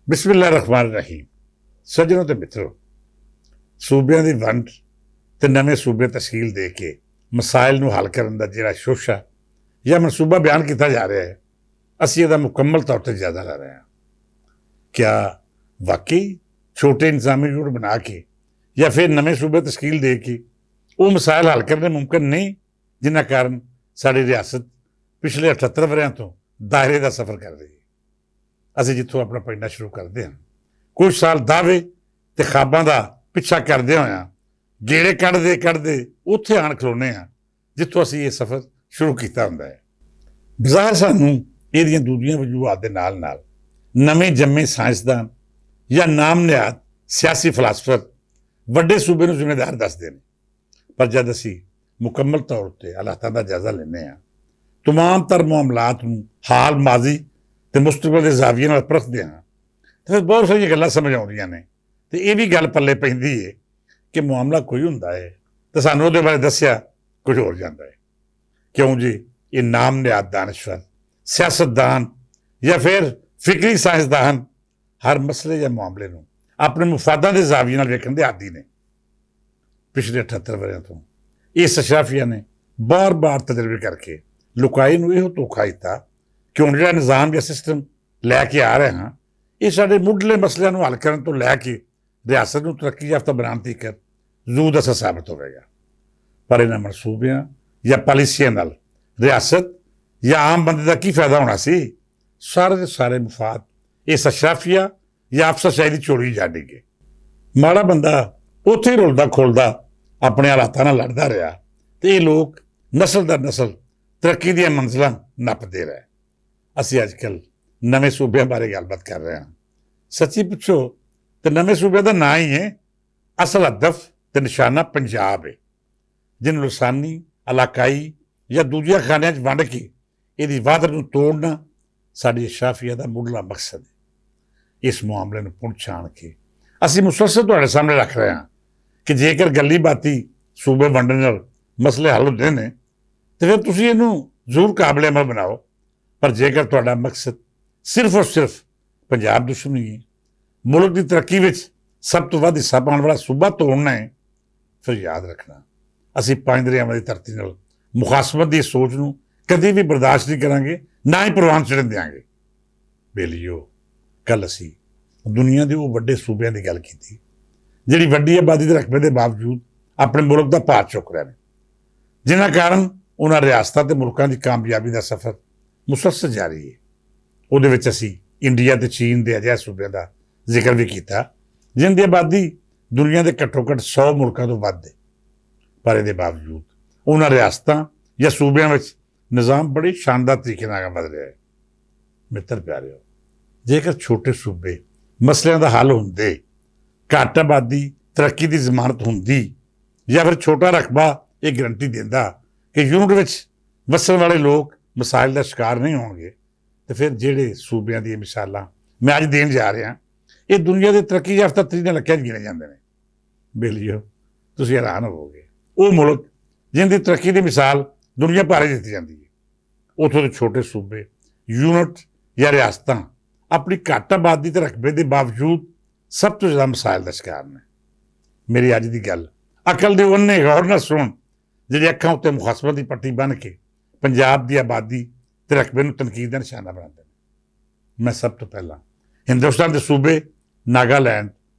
ਬਿਸਮਿਲ੍ਲਾਹਿਰ ਰਹਿਮਾਨਿਰ ਰਹੀਮ। ਸੱਜਣੋ ਤੇ ਮਿੱਤਰੋ, ਸੂਬਿਆਂ ਦੀ ਵੰਡ ਤੇ ਨਵੇਂ ਸੂਬੇ ਤਸ਼ਕੀਲ ਦੇ ਕੇ ਮਸਾਇਲ ਨੂੰ ਹੱਲ ਕਰਨ ਦਾ ਜਿਹੜਾ ਸ਼ੋਸ਼ਾ ਜਾਂ ਮਨਸੂਬਾ ਬਿਆਨ ਕੀਤਾ ਜਾ ਰਿਹਾ ਹੈ, ਅਸੀਂ ਇਹਦਾ ਮੁਕੰਮਲ ਤੌਰ ਤੇ ਜਾਇਜ਼ਾ ਲੈ ਰਹੇ ਹਾਂ। ਕਿਆ ਵਾਕਈ ਛੋਟੇ ਇੰਤਜ਼ਾਮੀ ਯੂਨਿਟ ਬਣਾ ਕੇ ਜਾਂ ਫਿਰ ਨਵੇਂ ਸੂਬੇ ਤਸ਼ਕੀਲ ਦੇ ਕੇ ਉਹ ਮਸਾਇਲ ਹੱਲ ਕਰਨੇ ਮੁਮਕਿਨ ਨਹੀਂ, ਜਿਨ੍ਹਾਂ ਕਾਰਨ ਸਾਡੀ ਰਿਆਸਤ ਪਿਛਲੇ 78 ਵਰਿਆਂ ਤੋਂ ਦਾਇਰੇ ਦਾ ਸਫ਼ਰ ਕਰ ਰਹੀ ਹੈ। ਅਸੀਂ ਜਿੱਥੋਂ ਆਪਣਾ ਪੜ੍ਹਨਾ ਸ਼ੁਰੂ ਕਰਦੇ ਹਾਂ, ਕੁਝ ਸਾਲ ਦਾਅਵੇ ਤੇ ਖਾਬਾਂ ਦਾ ਪਿੱਛਾ ਕਰਦੇ ਹੋਇਆਂ ਗੇੜੇ ਕੱਢਦੇ ਉੱਥੇ ਆਣ ਖਲੋਨੇ ਹਾਂ ਜਿੱਥੋਂ ਅਸੀਂ ਇਹ ਸਫ਼ਰ ਸ਼ੁਰੂ ਕੀਤਾ ਹੁੰਦਾ ਹੈ। ਬਜ਼ਾਰ ਸਾਨੂੰ ਇਹਦੀਆਂ ਦੂਜੀਆਂ ਵਜੂਹਾਤ ਦੇ ਨਾਲ ਨਾਲ ਨਵੇਂ ਜੰਮੇ ਸਾਇੰਸਦਾਨ ਜਾਂ ਨਾਮ ਨਿਹਾਦ ਸਿਆਸੀ ਫਲਸਫਰ ਵੱਡੇ ਸੂਬੇ ਨੂੰ ਜ਼ਿੰਮੇਦਾਰ ਦੱਸਦੇ ਨੇ, ਪਰ ਜਦ ਅਸੀਂ ਮੁਕੰਮਲ ਤੌਰ 'ਤੇ ਹਾਲਾਤਾਂ ਦਾ ਜਾਇਜ਼ਾ ਲੈਂਦੇ ਹਾਂ, ਤਮਾਮ ਤਰ ਮਾਮਲਾਤ ਨੂੰ ਹਾਲ, ਮਾਜ਼ੀ ਤੇ ਮੁਸਤਕਬਲ ਦੇ ਜ਼ਾਵੀਏ ਨਾਲ ਪਰਖਦੇ ਹਾਂ, ਤੇ ਫਿਰ ਬਹੁਤ ਸਾਰੀਆਂ ਗੱਲਾਂ ਸਮਝ ਆਉਂਦੀਆਂ ਨੇ। ਤੇ ਇਹ ਵੀ ਗੱਲ ਪੱਲੇ ਪੈਂਦੀ ਹੈ ਕਿ ਮਾਮਲਾ ਕੋਈ ਹੁੰਦਾ ਹੈ ਤੇ ਸਾਨੂੰ ਉਹਦੇ ਬਾਰੇ ਦੱਸਿਆ ਕੁਝ ਹੋਰ ਜਾਂਦਾ ਹੈ। ਕਿਉਂ ਜੀ? ਇਹ ਨਾਮ ਨਿਹਾਦ ਦਾਨਸ਼ਵਰ, ਸਿਆਸਤਦਾਨ ਜਾਂ ਫਿਰ ਫਿਕਰੀ ਸਾਇੰਸਦਾਨ ਹਰ ਮਸਲੇ ਜਾਂ ਮਾਮਲੇ ਨੂੰ ਆਪਣੇ ਮੁਫਾਦਾਂ ਦੇ ਜ਼ਾਵੀਏ ਨਾਲ ਵੇਖਣ ਦੇ ਆਦੀ ਨੇ। ਪਿਛਲੇ 78 ਵਰਿਆਂ ਤੋਂ ਇਸ ਅਸ਼ਰਾਫੀਆ ਨੇ ਬਾਰ-ਬਾਰ ਤਜਰਬੇ ਕਰਕੇ ਲੁਕਾਈ ਨੂੰ ਇਹੋ ਧੋਖਾ ਦਿੱਤਾ ਕਿ ਹੁਣ ਜਿਹੜਾ ਨਿਜ਼ਾਮ ਜਾਂ ਸਿਸਟਮ ਲੈ ਕੇ ਆ ਰਹੇ ਹਾਂ, ਇਹ ਸਾਡੇ ਮੁੱਢਲੇ ਮਸਲਿਆਂ ਨੂੰ ਹੱਲ ਕਰਨ ਤੋਂ ਲੈ ਕੇ ਰਿਆਸਤ ਨੂੰ ਤਰੱਕੀ ਯਾਫਤਾ ਬਣਾਉਣ ਤੱਕ ਜ਼ੂ ਦਸਾ ਸਾਬਤ ਹੋਵੇਗਾ। ਪਰ ਇਹਨਾਂ ਮਨਸੂਬਿਆਂ ਜਾਂ ਪਾਲਿਸੀਆਂ ਨਾਲ ਰਿਆਸਤ ਜਾਂ ਆਮ ਬੰਦੇ ਦਾ ਕੀ ਫਾਇਦਾ ਹੋਣਾ ਸੀ? ਸਾਰੇ ਦੇ ਸਾਰੇ ਮੁਫਾਦ ਇਸ ਅਸ਼ਰਾਫੀਆ ਜਾਂ ਅਫਸਰਸ਼ਾਹੀ ਦੀ ਝੋਲੀ ਜਾ ਡਿੱਗੇ। ਮਾੜਾ ਬੰਦਾ ਉੱਥੇ ਹੀ ਰੁਲਦਾ ਖੋਲਦਾ ਆਪਣੇ ਹਾਲਾਤਾਂ ਨਾਲ ਲੜਦਾ ਰਿਹਾ ਤੇ ਇਹ ਲੋਕ ਨਸਲ ਦਰ ਨਸਲ ਤਰੱਕੀ ਦੀਆਂ ਮੰਜ਼ਿਲਾਂ ਨੱਪਦੇ ਰਹੇ। ਅਸੀਂ ਅੱਜ ਕੱਲ੍ਹ ਨਵੇਂ ਸੂਬਿਆਂ ਬਾਰੇ ਗੱਲਬਾਤ ਕਰ ਰਹੇ ਹਾਂ। ਸੱਚੀ ਪੁੱਛੋ ਤੇ ਨਵੇਂ ਸੂਬਿਆਂ ਦਾ ਨਾਂ ਹੀ ਹੈ, ਅਸਲ ਹਦਫ ਤੇ ਨਿਸ਼ਾਨਾ ਪੰਜਾਬ ਹੈ, ਜਿਹਨੂੰ ਲਸਾਨੀ, ਇਲਾਕਾਈ ਜਾਂ ਦੂਜੀਆਂ ਖਾਨਿਆਂ 'ਚ ਵੰਡ ਕੇ ਇਹਦੀ ਵਾਧਰ ਨੂੰ ਤੋੜਨਾ ਸਾਡੀ ਅਸ਼ਰਾਫੀਆ ਦਾ ਮੁੱਢਲਾ ਮਕਸਦ ਹੈ। ਇਸ ਮਾਮਲੇ ਨੂੰ ਪੁਣ ਛਾਣ ਕੇ ਅਸੀਂ ਮੁਸਲਸਲ ਤੁਹਾਡੇ ਸਾਹਮਣੇ ਰੱਖ ਰਹੇ ਹਾਂ ਕਿ ਜੇਕਰ ਗੱਲੀ ਬਾਤੀ ਸੂਬੇ ਵੰਡਣ ਨਾਲ ਮਸਲੇ ਹੱਲ ਹੁੰਦੇ ਨੇ ਤੇ ਫਿਰ ਤੁਸੀਂ ਇਹਨੂੰ ਜ਼ਰੂਰ ਕਾਬਲੇ ਅਮਲ ਬਣਾਓ। ਪਰ ਜੇਕਰ ਤੁਹਾਡਾ ਮਕਸਦ ਸਿਰਫ ਔਰ ਸਿਰਫ ਪੰਜਾਬ ਦੁਸ਼ਮਣੀ ਹੈ, ਮੁਲਕ ਦੀ ਤਰੱਕੀ ਵਿੱਚ ਸਭ ਤੋਂ ਵੱਧ ਹਿੱਸਾ ਪਾਉਣ ਵਾਲਾ ਸੂਬਾ ਤੋੜਨਾ ਹੈ, ਫਿਰ ਯਾਦ ਰੱਖਣਾ ਅਸੀਂ ਪੰਜ ਦਰਿਆਵਾਂ ਦੀ ਧਰਤੀ ਨਾਲ ਮੁਖਾਸਮਤ ਦੀ ਸੋਚ ਨੂੰ ਕਦੇ ਵੀ ਬਰਦਾਸ਼ਤ ਨਹੀਂ ਕਰਾਂਗੇ, ਨਾ ਹੀ ਪ੍ਰਵਾਨ ਚੜ੍ਹਨ ਦਿਆਂਗੇ। ਬੇਲੀਓ, ਕੱਲ ਅਸੀਂ ਦੁਨੀਆ ਦੇ ਉਹ ਵੱਡੇ ਸੂਬਿਆਂ ਦੀ ਗੱਲ ਕੀਤੀ ਜਿਹੜੀ ਵੱਡੀ ਆਬਾਦੀ ਦੇ ਰਕਬੇ ਦੇ ਬਾਵਜੂਦ ਆਪਣੇ ਮੁਲਕ ਦਾ ਭਾਰ ਚੁੱਕ ਰਹੇ ਨੇ, ਜਿਨ੍ਹਾਂ ਕਾਰਨ ਉਹਨਾਂ ਰਿਆਸਤਾਂ ਤੇ ਮੁਲਕਾਂ ਦੀ ਕਾਮਯਾਬੀ ਦਾ ਸਫ਼ਰ ਮੁਸਲਸਲ ਜਾਰੀ ਹੈ। ਉਹਦੇ ਵਿੱਚ ਅਸੀਂ ਇੰਡੀਆ ਤੇ ਚੀਨ ਦੇ ਅਜਿਹੇ ਸੂਬਿਆਂ ਦਾ ਜ਼ਿਕਰ ਵੀ ਕੀਤਾ ਜਿਨ੍ਹਾਂ ਦੀ ਆਬਾਦੀ ਦੁਨੀਆ ਦੇ ਘੱਟੋ ਘੱਟ 100 ਮੁਲਕਾਂ ਤੋਂ ਵੱਧ ਹੈ, ਪਰ ਇਹਦੇ ਬਾਵਜੂਦ ਉਹਨਾਂ ਰਿਆਸਤਾਂ ਜਾਂ ਸੂਬਿਆਂ ਵਿੱਚ ਨਿਜ਼ਾਮ ਬੜੇ ਸ਼ਾਨਦਾਰ ਤਰੀਕੇ ਨਾਲ ਵਧ ਰਿਹਾ ਹੈ। ਮਿੱਤਰ ਪਿਆਰਿਓ, ਜੇਕਰ ਛੋਟੇ ਸੂਬੇ ਮਸਲਿਆਂ ਦਾ ਹੱਲ ਹੁੰਦੇ, ਘੱਟ ਆਬਾਦੀ ਤਰੱਕੀ ਦੀ ਜ਼ਮਾਨਤ ਹੁੰਦੀ, ਜਾਂ ਫਿਰ ਛੋਟਾ ਰਕਬਾ ਇਹ ਗਰੰਟੀ ਦਿੰਦਾ ਕਿ ਯੂਨਿਟ ਵਿੱਚ ਵਸਣ ਵਾਲੇ ਲੋਕ ਮਸਾਇਲ ਦਾ ਸ਼ਿਕਾਰ ਨਹੀਂ ਹੋਣਗੇ, ਤੇ ਫਿਰ ਜਿਹੜੇ ਸੂਬਿਆਂ ਦੀਆਂ ਮਿਸਾਲਾਂ ਮੈਂ ਅੱਜ ਦੇਣ ਜਾ ਰਿਹਾ ਇਹ ਦੁਨੀਆ ਦੇ ਤਰੱਕੀ ਯਾਫਤਾ ਤਰੀਨ ਇਲਾਕਿਆਂ 'ਚ ਗਿਣੇ ਜਾਂਦੇ ਨੇ। ਬੇਲੀਓ, ਤੁਸੀਂ ਹੈਰਾਨ ਹੋਵੋਗੇ, ਉਹ ਮੁਲਕ ਜਿਹਦੀ ਤਰੱਕੀ ਦੀ ਮਿਸਾਲ ਦੁਨੀਆ ਭਰ 'ਚ ਦਿੱਤੀ ਜਾਂਦੀ ਹੈ, ਉੱਥੋਂ ਦੇ ਛੋਟੇ ਸੂਬੇ, ਯੂਨਿਟ ਜਾਂ ਰਿਆਸਤਾਂ ਆਪਣੀ ਘੱਟ ਆਬਾਦੀ ਤੇ ਰਕਬੇ ਦੇ ਬਾਵਜੂਦ ਸਭ ਤੋਂ ਜ਼ਿਆਦਾ ਮਸਾਇਲ ਦਾ ਸ਼ਿਕਾਰ ਨੇ। ਮੇਰੀ ਅੱਜ ਦੀ ਗੱਲ ਅਕਲ ਦੇ ਉਹਨੇ ਗੌਰ ਨਾਲ ਸੁਣ ਜਿਹੜੀ ਅੱਖਾਂ ਉੱਤੇ ਮੁਖਾਸਮਤ ਦੀ ਪੱਟੀ ਬੰਨ੍ਹ ਕੇ ਪੰਜਾਬ ਦੀ ਆਬਾਦੀ ਤੇ ਰਕਬੇ ਨੂੰ ਤਨਕੀਦ ਦਾ ਨਿਸ਼ਾਨਾ ਬਣਾਉਂਦੇ ਨੇ। ਮੈਂ ਸਭ ਤੋਂ ਪਹਿਲਾਂ ਹਿੰਦੁਸਤਾਨ ਦੇ ਸੂਬੇ ਨਾਗਾਲੈਂਡ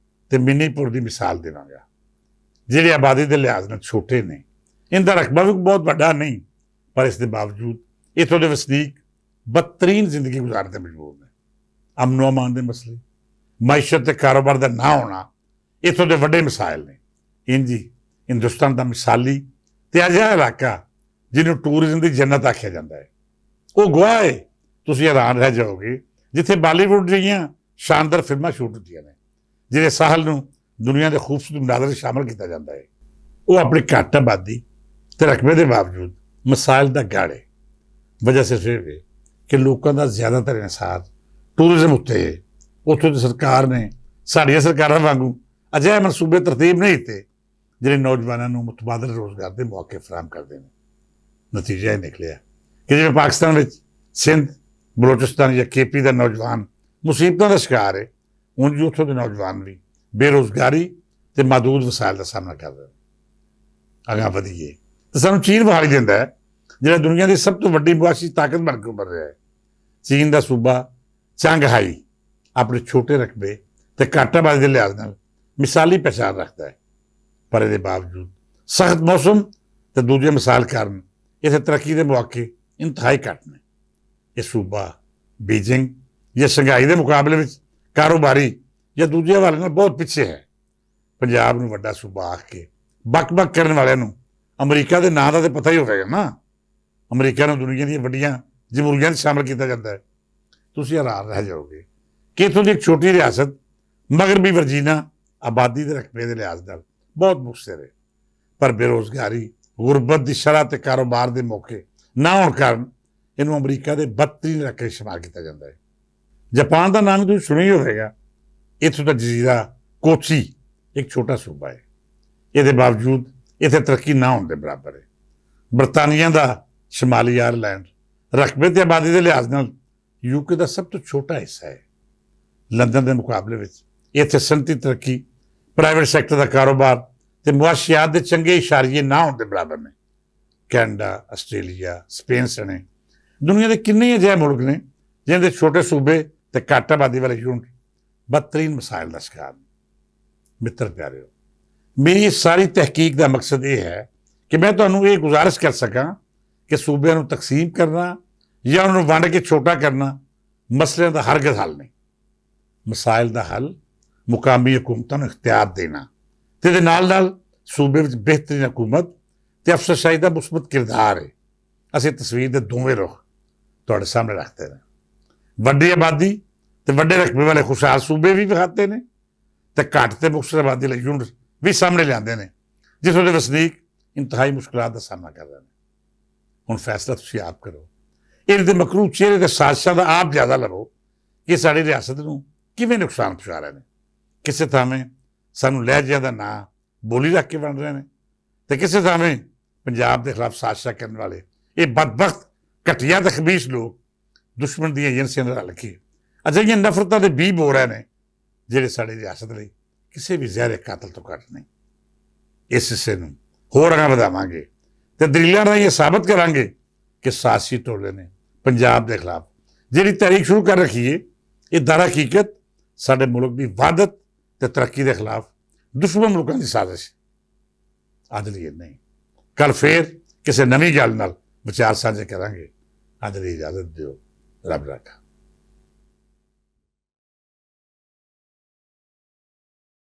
ਤੇ ਮਨੀਪੁਰ ਦੀ ਮਿਸਾਲ ਦੇਵਾਂਗਾ, ਜਿਹੜੇ ਆਬਾਦੀ ਦੇ ਲਿਹਾਜ਼ ਨਾਲ ਛੋਟੇ ਨੇ। ਇਹਦਾ ਰਕਬਾ ਵੀ ਬਹੁਤ ਵੱਡਾ ਨਹੀਂ, ਪਰ ਇਸ ਦੇ ਬਾਵਜੂਦ ਇੱਥੋਂ ਦੇ ਵਸਨੀਕ ਬਦਤਰੀਨ ਜ਼ਿੰਦਗੀ ਗੁਜ਼ਾਰਨ ਤੇ ਮਜਬੂਰ ਨੇ। ਅਮਨ ਅਮਾਨ ਦੇ ਮਸਲੇ, ਮਾਇਸ਼ਤ ਤੇ ਕਾਰੋਬਾਰ ਦਾ ਨਾ ਹੋਣਾ ਇੱਥੋਂ ਦੇ ਵੱਡੇ ਮਸਾਇਲ ਨੇ। ਇੰਜੀ ਹਿੰਦੁਸਤਾਨ ਦਾ ਮਿਸਾਲੀ ਤੇ ਅਜਿਹਾ ਇਲਾਕਾ ਜਿਹਨੂੰ ਟੂਰਿਜ਼ਮ ਦੀ ਜੰਨਤ ਆਖਿਆ ਜਾਂਦਾ ਹੈ, ਉਹ ਗਵਾਹ ਹੈ। ਤੁਸੀਂ ਹੈਰਾਨ ਰਹਿ ਜਾਓਗੇ ਜਿੱਥੇ ਬਾਲੀਵੁੱਡ ਦੀਆਂ ਸ਼ਾਨਦਾਰ ਫਿਲਮਾਂ ਸ਼ੂਟ ਹੁੰਦੀਆਂ ਨੇ, ਜਿਹੜੇ ਸਾਹਲ ਨੂੰ ਦੁਨੀਆ ਦੇ ਖੂਬਸੂਰਤ ਮਨਾਜ਼ਰ ਸ਼ਾਮਲ ਕੀਤਾ ਜਾਂਦਾ ਹੈ, ਉਹ ਆਪਣੀ ਘੱਟ ਆਬਾਦੀ ਤੇ ਰਕਬੇ ਦੇ ਬਾਵਜੂਦ ਮਸਾਇਲ ਦਾ ਗੜ੍ਹ ਹੈ। ਵਜ੍ਹਾ ਸਿਰਫ ਇਹ ਹੈ ਕਿ ਲੋਕਾਂ ਦਾ ਜ਼ਿਆਦਾਤਰ ਇਨਸਾਰ ਟੂਰਿਜ਼ਮ ਉੱਤੇ ਹੈ। ਉੱਥੋਂ ਦੀ ਸਰਕਾਰ ਨੇ ਸਾਡੀਆਂ ਸਰਕਾਰਾਂ ਵਾਂਗੂ ਅਜਿਹੇ ਮਨਸੂਬੇ ਤਰਤੀਬ ਨਹੀਂ ਦਿੱਤੇ ਜਿਹੜੇ ਨੌਜਵਾਨਾਂ ਨੂੰ ਮੁਤਬਾਦਲ ਰੋਜ਼ਗਾਰ ਦੇ ਮੌਕੇ ਫਰਾਹਮ ਕਰਦੇ ਨੇ। ਨਤੀਜਾ ਇਹ ਨਿਕਲਿਆ ਕਿ ਜਿਵੇਂ ਪਾਕਿਸਤਾਨ ਵਿੱਚ ਸਿੰਧ, ਬਲੋਚਿਸਤਾਨ ਜਾਂ KP ਦਾ ਨੌਜਵਾਨ ਮੁਸੀਬਤਾਂ ਦਾ ਸ਼ਿਕਾਰ ਹੈ, ਉਂਝ ਉੱਥੋਂ ਦੇ ਨੌਜਵਾਨ ਵੀ ਬੇਰੁਜ਼ਗਾਰੀ ਤੇ ਮਹਦੂਦ ਵਸਾਇਲ ਦਾ ਸਾਹਮਣਾ ਕਰ ਰਹੇ ਅਗਾਂਹ ਵਧੀਏ ਤਾਂ ਸਾਨੂੰ ਚੀਨ ਵਿਖਾਈ ਦਿੰਦਾ ਹੈ, ਜਿਹੜਾ ਦੁਨੀਆ ਦੀ ਸਭ ਤੋਂ ਵੱਡੀ ਮੁਆਸ਼ੀ ਤਾਕਤ ਬਣ ਕੇ ਉੱਭਰ ਰਿਹਾ ਹੈ। ਚੀਨ ਦਾ ਸੂਬਾ ਚੰਗਹਾਈ ਆਪਣੇ ਛੋਟੇ ਰਕਬੇ ਤੇ ਘੱਟ ਆਬਾਦੀ ਦੇ ਲਿਹਾਜ਼ ਨਾਲ ਮਿਸਾਲੀ ਪਛਾਣ ਰੱਖਦਾ ਹੈ, ਪਰ ਇਹਦੇ ਬਾਵਜੂਦ ਸਖਤ ਮੌਸਮ ਤੇ ਦੂਜੇ ਮਿਸਾਲ ਕਾਰਨ ਇੱਥੇ ਤਰੱਕੀ ਦੇ ਮੌਕੇ ਇੰਤਹਾਈ ਘੱਟ ਨੇ। ਇਹ ਸੂਬਾ ਬੀਜਿੰਗ ਜਾਂ ਸ਼ੰਘਾਈ ਦੇ ਮੁਕਾਬਲੇ ਵਿੱਚ ਕਾਰੋਬਾਰੀ ਜਾਂ ਦੂਜੇ ਹਵਾਲੇ ਨਾਲ ਬਹੁਤ ਪਿੱਛੇ ਹੈ। ਪੰਜਾਬ ਨੂੰ ਵੱਡਾ ਸੂਬਾ ਆਖ ਕੇ ਬੱਕ-ਬੱਕ ਕਰਨ ਵਾਲਿਆਂ ਨੂੰ ਅਮਰੀਕਾ ਦੇ ਨਾਂ ਦਾ ਤਾਂ ਪਤਾ ਹੀ ਹੋਵੇਗਾ ਨਾ। ਅਮਰੀਕਾ ਨੂੰ ਦੁਨੀਆ ਦੀਆਂ ਵੱਡੀਆਂ ਜਮਹੂਰੀਆਂ 'ਚ ਸ਼ਾਮਲ ਕੀਤਾ ਜਾਂਦਾ ਹੈ। ਤੁਸੀਂ ਹੈਰਾਨ ਰਹਿ ਜਾਓਗੇ ਕਿ ਇੱਥੋਂ ਦੀ ਇੱਕ ਛੋਟੀ ਰਿਆਸਤ ਮਗਰਬੀ ਵਰਜੀਨਾ ਆਬਾਦੀ ਦੇ ਰਕਬੇ ਦੇ ਲਿਹਾਜ਼ ਨਾਲ ਬਹੁਤ ਮੁਕਤਸਰ ਹੈ, ਪਰ ਬੇਰੁਜ਼ਗਾਰੀ, ਗੁਰਬਤ ਦੀ ਸ਼ਰ੍ਹਾਂ ਤੇ ਕਾਰੋਬਾਰ ਦੇ ਮੌਕੇ ਨਾ ਹੋਣ ਕਾਰਨ ਇਹਨੂੰ ਅਮਰੀਕਾ ਦੇ ਬਦਤਰੀਨ ਇਲਾਕੇ ਸ਼ੁਮਾਰ ਕੀਤਾ ਜਾਂਦਾ ਹੈ। ਜਾਪਾਨ ਦਾ ਨਾਮ ਤੁਸੀਂ ਸੁਣਿਆ ਹੀ ਹੋਵੇਗਾ। ਇੱਥੋਂ ਦਾ ਜਜ਼ੀਰਾ ਕੋਚੀ ਇੱਕ ਛੋਟਾ ਸੂਬਾ ਹੈ। ਇਹਦੇ ਬਾਵਜੂਦ ਇੱਥੇ ਤਰੱਕੀ ਨਾ ਹੋਣ ਦੇ ਬਰਾਬਰ ਹੈ। ਬਰਤਾਨੀਆ ਦਾ ਸ਼ਮਾਲੀ ਆਇਰਲੈਂਡ ਰਕਬੇ ਤੇ ਆਬਾਦੀ ਦੇ ਲਿਹਾਜ਼ ਨਾਲ ਯੂਕੇ ਦਾ ਸਭ ਤੋਂ ਛੋਟਾ ਹਿੱਸਾ ਹੈ। ਲੰਦਨ ਦੇ ਮੁਕਾਬਲੇ ਵਿੱਚ ਇੱਥੇ ਸਨਅਤੀ ਤਰੱਕੀ, ਪ੍ਰਾਈਵੇਟ ਸੈਕਟਰ ਦਾ ਕਾਰੋਬਾਰ ਤੇ ਮੁਆਸ਼ੀਆਤ ਦੇ ਚੰਗੇ ਇਸ਼ਾਰੀਏ ਨਾ ਹੋਣ ਦੇ ਬਰਾਬਰ ਨੇ। ਕੈਨੇਡਾ, ਆਸਟ੍ਰੇਲੀਆ, ਸਪੇਨ ਸਣੇ ਦੁਨੀਆ ਦੇ ਕਿੰਨੇ ਅਜਿਹੇ ਮੁਲਕ ਨੇ ਜਿਹਨਾਂ ਦੇ ਛੋਟੇ ਸੂਬੇ ਤੇ ਘੱਟ ਆਬਾਦੀ ਵਾਲੇ ਯੂਨਿਟ ਬਦਤਰੀਨ ਮਸਾਇਲ ਦਾ ਸ਼ਿਕਾਰ ਨੇ। ਮਿੱਤਰ ਪਿਆਰਿਓ, ਮੇਰੀ ਇਸ ਸਾਰੀ ਤਹਿਕੀਕ ਦਾ ਮਕਸਦ ਇਹ ਹੈ ਕਿ ਮੈਂ ਤੁਹਾਨੂੰ ਇਹ ਗੁਜ਼ਾਰਿਸ਼ ਕਰ ਸਕਾਂ ਕਿ ਸੂਬਿਆਂ ਨੂੰ ਤਕਸੀਮ ਕਰਨਾ ਜਾਂ ਉਹਨਾਂ ਨੂੰ ਵੰਡ ਕੇ ਛੋਟਾ ਕਰਨਾ ਮਸਲਿਆਂ ਦਾ ਹਰਗਜ਼ ਹੱਲ ਨਹੀਂ। ਮਸਾਇਲ ਦਾ ਹੱਲ ਮੁਕਾਮੀ ਹਕੂਮਤਾਂ ਨੂੰ ਇਖਤਿਆਰ ਦੇਣਾ ਤੇ ਇਹਦੇ ਨਾਲ ਨਾਲ ਸੂਬੇ ਵਿੱਚ ਬਿਹਤਰੀਨ ਹਕੂਮਤ ਤੇ ਅਫਸਰਸ਼ਾਹੀ ਦਾ ਮੁਸਬਤ ਕਿਰਦਾਰ ਹੈ। ਅਸੀਂ ਤਸਵੀਰ ਦੇ ਦੋਵੇਂ ਰੁਖ ਤੁਹਾਡੇ ਸਾਹਮਣੇ ਰੱਖਦੇ ਨੇ। ਵੱਡੀ ਆਬਾਦੀ ਤੇ ਵੱਡੇ ਰਕਬੇ ਵਾਲੇ ਖੁਸ਼ਹਾਲ ਸੂਬੇ ਵੀ ਵਿਖਾਤੇ ਨੇ ਤੇ ਘੱਟ ਤੇ ਮੁਕਤਸਰ ਆਬਾਦੀ ਵਾਲੇ ਯੂਨਿਟ ਵੀ ਸਾਹਮਣੇ ਲਿਆਂਦੇ ਨੇ, ਜਿੱਥੋਂ ਦੇ ਵਸਨੀਕ ਇੰਤਹਾਈ ਮੁਸ਼ਕਲਾਂ ਦਾ ਸਾਹਮਣਾ ਕਰ ਰਹੇ ਨੇ। ਹੁਣ ਫੈਸਲਾ ਤੁਸੀਂ ਆਪ ਕਰੋ। ਇਹਦੇ ਦੇ ਮਕਰੂ ਚਿਹਰੇ ਤੇ ਸਾਜ਼ਿਸ਼ਾਂ ਦਾ ਆਪ ਜ਼ਿਆਦਾ ਲਵੋ ਕਿ ਸਾਡੀ ਰਿਆਸਤ ਨੂੰ ਕਿਵੇਂ ਨੁਕਸਾਨ ਪਹੁੰਚਾ ਰਹੇ ਨੇ। ਕਿਸੇ ਥਾਵੇਂ ਸਾਨੂੰ ਲਹਿਜਿਆਂ ਦਾ ਨਾਂ ਬੋਲੀ ਰੱਖ ਕੇ ਵੰਡ ਰਹੇ ਨੇ ਤੇ ਕਿਸੇ ਥਾਵੇਂ ਪੰਜਾਬ ਦੇ ਖਿਲਾਫ ਸਾਜ਼ਿਸ਼ਾਂ ਕਰਨ ਵਾਲੇ ਇਹ ਬਦਬਖਤ, ਘਟੀਆ ਤੇ ਖਬੀਸ ਲੋਕ ਦੁਸ਼ਮਣ ਦੀਆਂ ਏਜੰਸੀਆਂ ਨਾਲ ਰਲ ਕੇ ਅਜਿਹੀਆਂ ਨਫ਼ਰਤਾਂ ਦੇ ਬੀਜ ਬੋ ਰਹੇ ਨੇ ਜਿਹੜੇ ਸਾਡੀ ਰਿਆਸਤ ਲਈ ਕਿਸੇ ਵੀ ਜ਼ਹਿਰੇ ਕਾਤਲ ਤੋਂ ਘੱਟ ਨਹੀਂ। ਇਸ ਹਿੱਸੇ ਨੂੰ ਹੋਰ ਅੱਗੇ ਵਧਾਵਾਂਗੇ ਤੇ ਦਲੀਲਾਂ ਰਾਹੀਂ ਇਹ ਸਾਬਤ ਕਰਾਂਗੇ ਕਿ ਸਾਜ਼ਿਸ਼ੀ ਟੋਲੇ ਨੇ ਪੰਜਾਬ ਦੇ ਖਿਲਾਫ ਜਿਹੜੀ ਤਹਿਰੀਕ ਸ਼ੁਰੂ ਕਰ ਰੱਖੀ ਹੈ, ਇਹ ਦਰ ਹਕੀਕਤ ਸਾਡੇ ਮੁਲਕ ਦੀ ਵਾਧਤ ਤੇ ਤਰੱਕੀ ਦੇ ਖਿਲਾਫ ਦੁਸ਼ਮਣ ਮੁਲਕਾਂ ਦੀ ਸਾਜ਼ਿਸ਼। ਅੱਜ ਲਈ ਨਹੀਂ, ਕੱਲ ਫੇਰ ਕਿਸੇ ਨਵੀਂ ਗੱਲ ਨਾਲ ਵਿਚਾਰ ਸਾਂਝੇ ਕਰਾਂਗੇ। ਅੱਜ ਲਈ ਇਜਾਜ਼ਤ ਦਿਓ। ਰੱਬ ਰਾਖਾ।